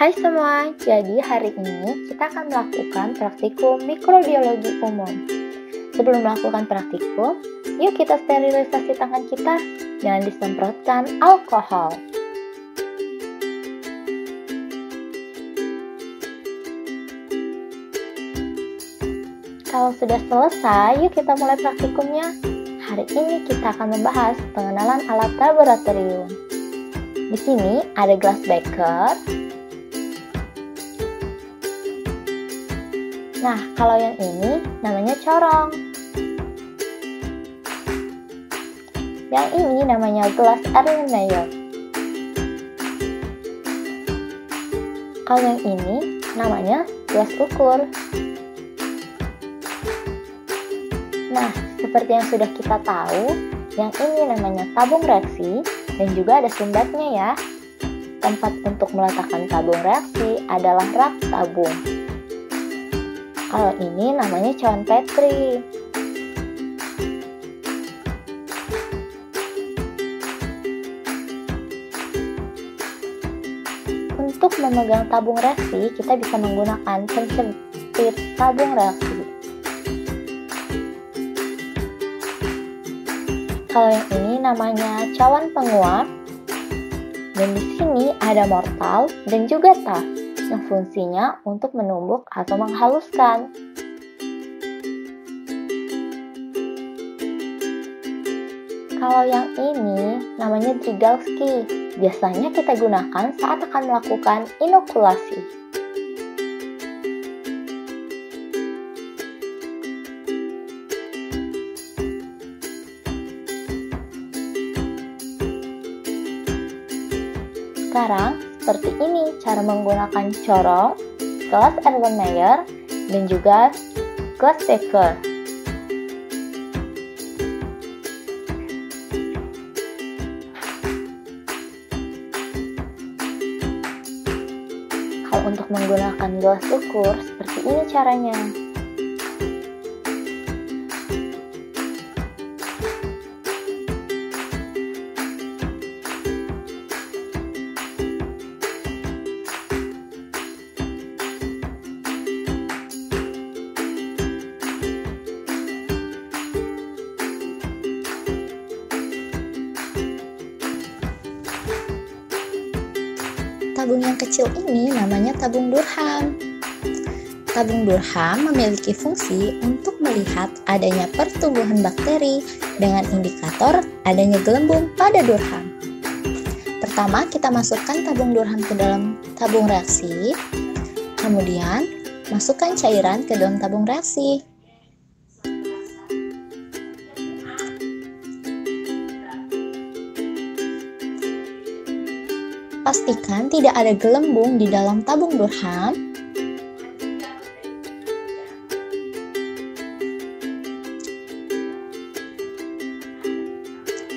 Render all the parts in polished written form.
Hai semua, jadi hari ini kita akan melakukan praktikum mikrobiologi umum. Sebelum melakukan praktikum, yuk kita sterilisasi tangan kita, jangan disemprotkan alkohol. Kalau sudah selesai, yuk kita mulai praktikumnya. Hari ini kita akan membahas pengenalan alat laboratorium. Di sini ada gelas beker. Nah, kalau yang ini namanya corong. Yang ini namanya gelas Erlenmeyer. Kalau yang ini namanya gelas ukur. Nah, seperti yang sudah kita tahu, yang ini namanya tabung reaksi dan juga ada sumbatnya ya. Tempat untuk meletakkan tabung reaksi adalah rak tabung. Kalau ini namanya cawan Petri. Untuk memegang tabung reaksi, kita bisa menggunakan penjepit tabung reaksi. Kalau yang ini namanya cawan penguap. Dan di sini ada mortal dan juga tar, yang fungsinya untuk menumbuk atau menghaluskan. Kalau yang ini namanya Drygalski. Biasanya kita gunakan saat akan melakukan inokulasi. Sekarang, seperti ini cara menggunakan corong, gelas Erlenmeyer, dan juga gelas beker. Kalau untuk menggunakan gelas ukur, seperti ini caranya. Tabung yang kecil ini namanya tabung Durham. Tabung Durham memiliki fungsi untuk melihat adanya pertumbuhan bakteri dengan indikator adanya gelembung pada Durham. Pertama, kita masukkan tabung Durham ke dalam tabung reaksi, kemudian masukkan cairan ke dalam tabung reaksi. Pastikan tidak ada gelembung di dalam tabung Durham.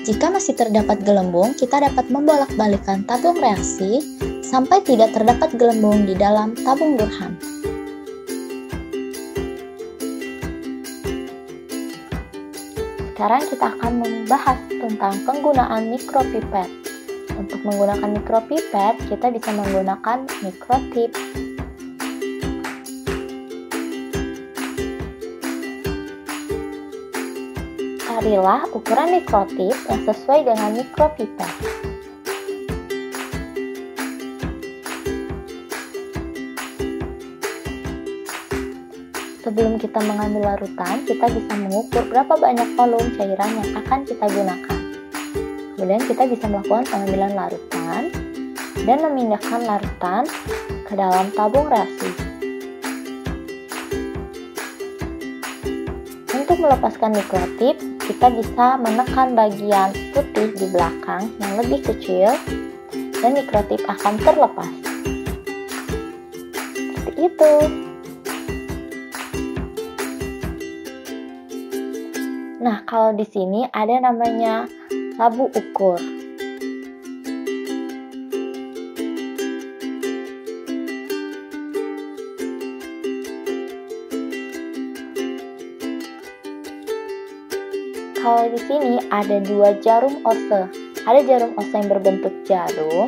Jika masih terdapat gelembung, kita dapat membolak-balikan tabung reaksi sampai tidak terdapat gelembung di dalam tabung Durham. Sekarang kita akan membahas tentang penggunaan mikropipet. Untuk menggunakan mikropipet, kita bisa menggunakan mikrotip. Carilah ukuran mikrotip yang sesuai dengan mikropipet. Sebelum kita mengambil larutan, kita bisa mengukur berapa banyak volume cairan yang akan kita gunakan. Kemudian kita bisa melakukan pengambilan larutan dan memindahkan larutan ke dalam tabung reaksi. Untuk melepaskan mikrotip, kita bisa menekan bagian putih di belakang yang lebih kecil dan mikrotip akan terlepas. Seperti itu. Nah, kalau di sini ada namanya labu ukur. Kalau di sini ada dua jarum ose. Ada jarum ose yang berbentuk jarum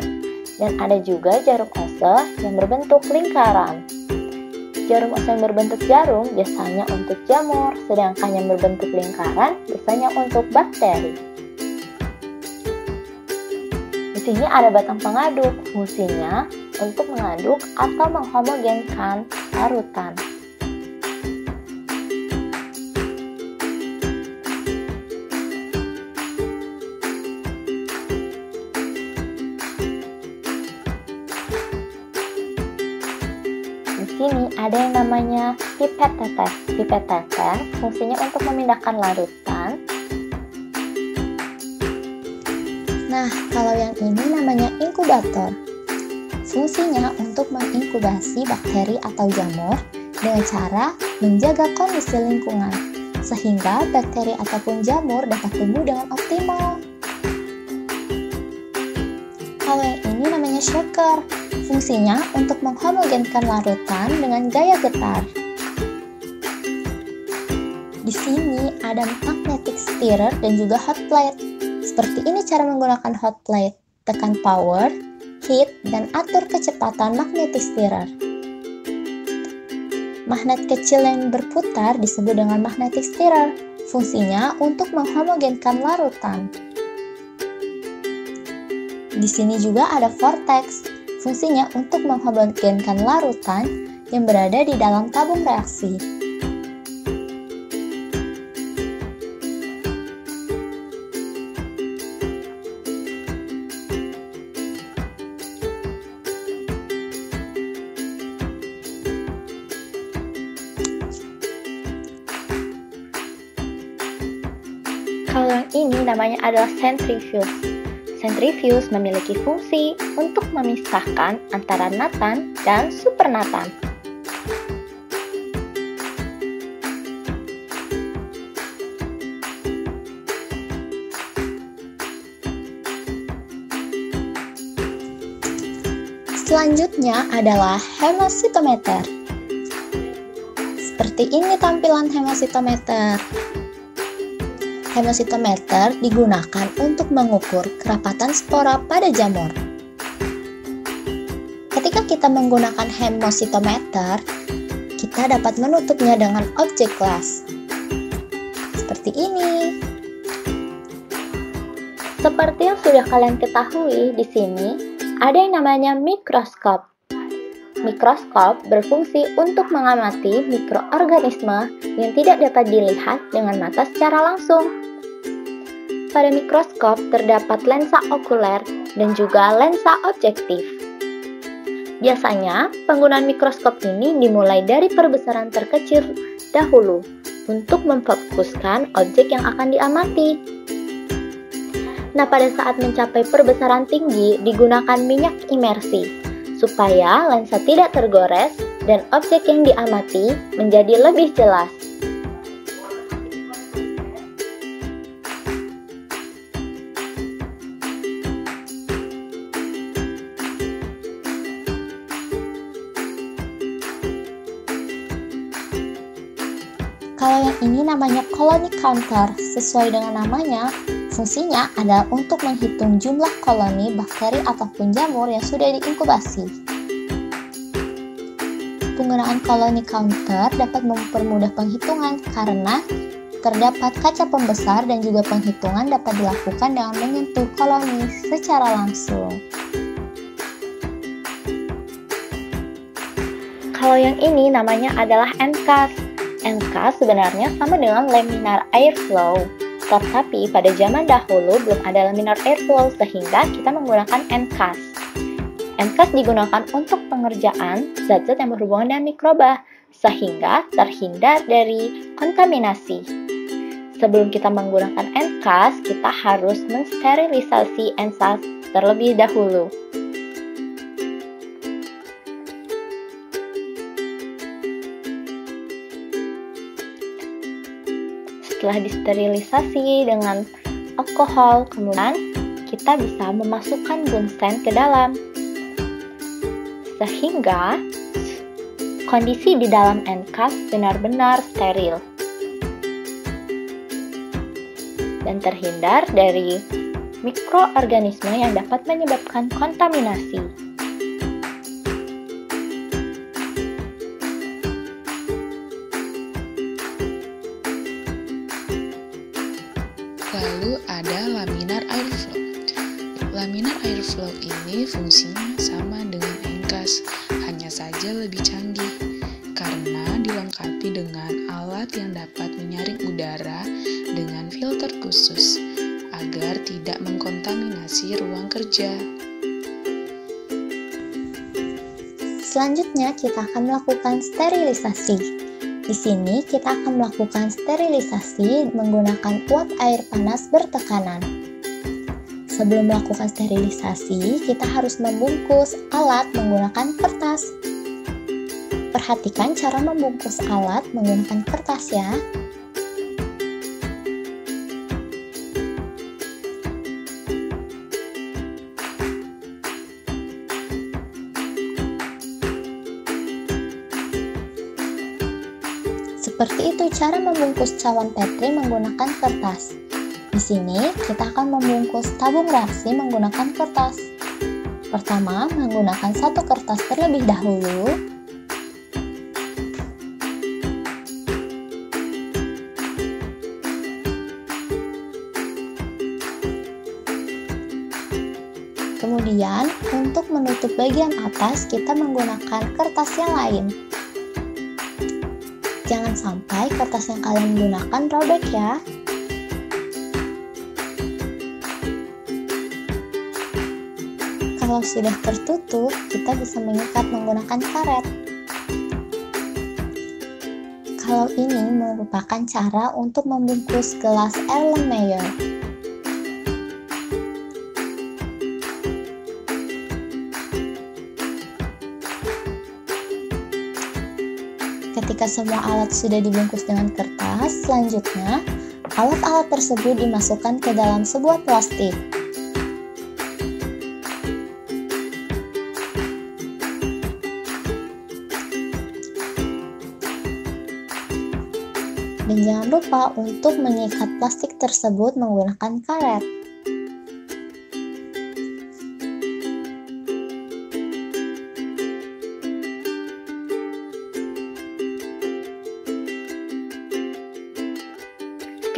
dan ada juga jarum ose ose yang berbentuk lingkaran. Jarum ose yang berbentuk jarum biasanya untuk jamur, sedangkan yang berbentuk lingkaran biasanya untuk bakteri. Di sini ada batang pengaduk, fungsinya untuk mengaduk atau menghomogenkan larutan. Di sini ada yang namanya pipet tetes. Pipet tetes fungsinya untuk memindahkan larutan. Nah, kalau yang ini namanya inkubator. Fungsinya untuk menginkubasi bakteri atau jamur dengan cara menjaga kondisi lingkungan, sehingga bakteri ataupun jamur dapat tumbuh dengan optimal. Kalau yang ini namanya shaker. Fungsinya untuk menghomogenkan larutan dengan gaya getar. Di sini ada magnetic stirrer dan juga hot plate. Seperti ini cara menggunakan hot plate. Tekan power, heat, dan atur kecepatan magnetic stirrer. Magnet kecil yang berputar disebut dengan magnetic stirrer. Fungsinya untuk menghomogenkan larutan. Di sini juga ada vortex. Fungsinya untuk menghomogenkan larutan yang berada di dalam tabung reaksi. Kalau yang ini namanya adalah centrifuge. Centrifuge memiliki fungsi untuk memisahkan antara natan dan supernatan. Selanjutnya adalah hemositometer. Seperti ini tampilan hemositometer. Hemositometer digunakan untuk mengukur kerapatan spora pada jamur. Ketika kita menggunakan hemositometer, kita dapat menutupnya dengan objek glass. Seperti ini. Seperti yang sudah kalian ketahui, di sini ada yang namanya mikroskop. Mikroskop berfungsi untuk mengamati mikroorganisme yang tidak dapat dilihat dengan mata secara langsung. Pada mikroskop terdapat lensa okuler dan juga lensa objektif. Biasanya, penggunaan mikroskop ini dimulai dari perbesaran terkecil dahulu untuk memfokuskan objek yang akan diamati. Nah, pada saat mencapai perbesaran tinggi, digunakan minyak imersi supaya lensa tidak tergores dan objek yang diamati menjadi lebih jelas. Kalau yang ini namanya colony counter. Sesuai dengan namanya, fungsinya adalah untuk menghitung jumlah koloni bakteri ataupun jamur yang sudah diinkubasi. Penggunaan colony counter dapat mempermudah penghitungan karena terdapat kaca pembesar dan juga penghitungan dapat dilakukan dengan menyentuh koloni secara langsung. Kalau yang ini namanya adalah ENCAS. ENCAS sebenarnya sama dengan laminar airflow, tetapi pada zaman dahulu belum ada laminar airflow sehingga kita menggunakan ENCAS. ENCAS digunakan untuk pengerjaan zat-zat yang berhubungan dengan mikroba, sehingga terhindar dari kontaminasi. Sebelum kita menggunakan ENCAS, kita harus mensterilisasi ENCAS terlebih dahulu. Setelah disterilisasi dengan alkohol, kemudian kita bisa memasukkan bunsen ke dalam. Sehingga kondisi di dalam ENCAS benar-benar steril dan terhindar dari mikroorganisme yang dapat menyebabkan kontaminasi. Lalu ada laminar airflow. Laminar airflow ini fungsinya sama dengan engkas, hanya saja lebih canggih karena dilengkapi dengan alat yang dapat menyaring udara dengan filter khusus agar tidak mengkontaminasi ruang kerja. Selanjutnya kita akan melakukan sterilisasi. Di sini kita akan melakukan sterilisasi menggunakan uap air panas bertekanan. Sebelum melakukan sterilisasi, kita harus membungkus alat menggunakan kertas. Perhatikan cara membungkus alat menggunakan kertas ya. Seperti itu cara membungkus cawan Petri menggunakan kertas. Di sini kita akan membungkus tabung reaksi menggunakan kertas. Pertama, menggunakan satu kertas terlebih dahulu. Kemudian, untuk menutup bagian atas, kita menggunakan kertas yang lain. Jangan sampai kertas yang kalian gunakan robek ya. Kalau sudah tertutup, kita bisa mengikat menggunakan karet. Kalau ini merupakan cara untuk membungkus gelas Erlenmeyer. Ketika semua alat sudah dibungkus dengan kertas, selanjutnya alat-alat tersebut dimasukkan ke dalam sebuah plastik. Dan jangan lupa untuk mengikat plastik tersebut menggunakan karet.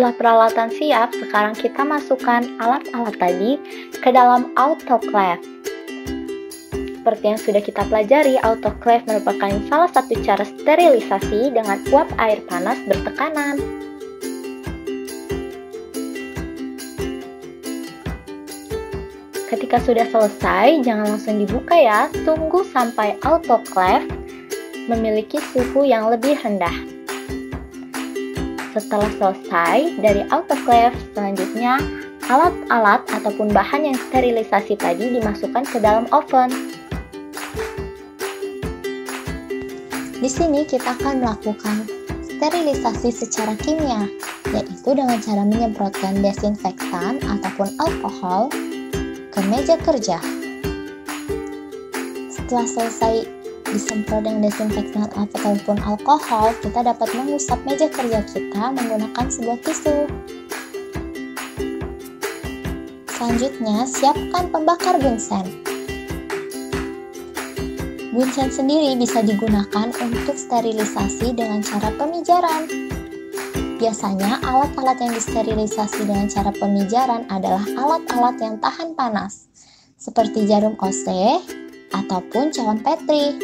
Setelah peralatan siap, sekarang kita masukkan alat-alat tadi ke dalam autoclave. Seperti yang sudah kita pelajari, autoclave merupakan salah satu cara sterilisasi dengan uap air panas bertekanan. Ketika sudah selesai, jangan langsung dibuka ya, tunggu sampai autoclave memiliki suhu yang lebih rendah. Setelah selesai dari autoclave, selanjutnya alat-alat ataupun bahan yang sterilisasi tadi dimasukkan ke dalam oven. Di sini kita akan melakukan sterilisasi secara kimia, yaitu dengan cara menyemprotkan desinfektan ataupun alkohol ke meja kerja. Setelah selesai disemprot dengan desinfektan ataupun alkohol, kita dapat mengusap meja kerja kita menggunakan sebuah tisu. Selanjutnya, siapkan pembakar bunsen. Bunsen sendiri bisa digunakan untuk sterilisasi dengan cara pemijaran. Biasanya, alat-alat yang disterilisasi dengan cara pemijaran adalah alat-alat yang tahan panas, seperti jarum OC ataupun cawan Petri.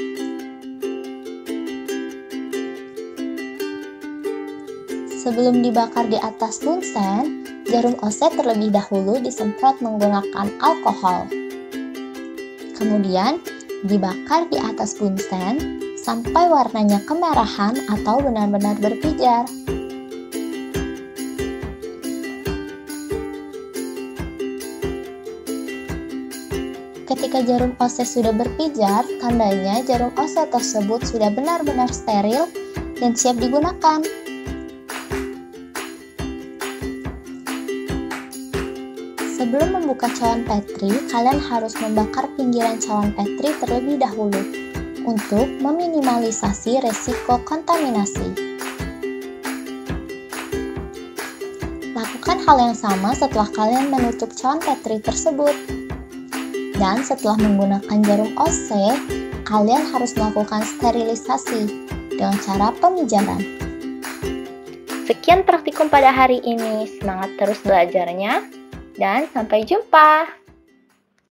Sebelum dibakar di atas bunsen, jarum OC terlebih dahulu disemprot menggunakan alkohol. Kemudian, dibakar di atas bunsen sampai warnanya kemerahan atau benar-benar berpijar. Ketika jarum OC sudah berpijar, tandanya jarum OC tersebut sudah benar-benar steril dan siap digunakan. Sebelum membuka cawan Petri, kalian harus membakar pinggiran cawan Petri terlebih dahulu untuk meminimalisasi resiko kontaminasi. Lakukan hal yang sama setelah kalian menutup cawan Petri tersebut. Dan setelah menggunakan jarum OC, kalian harus melakukan sterilisasi dengan cara pemijaran. Sekian praktikum pada hari ini. Semangat terus belajarnya dan sampai jumpa.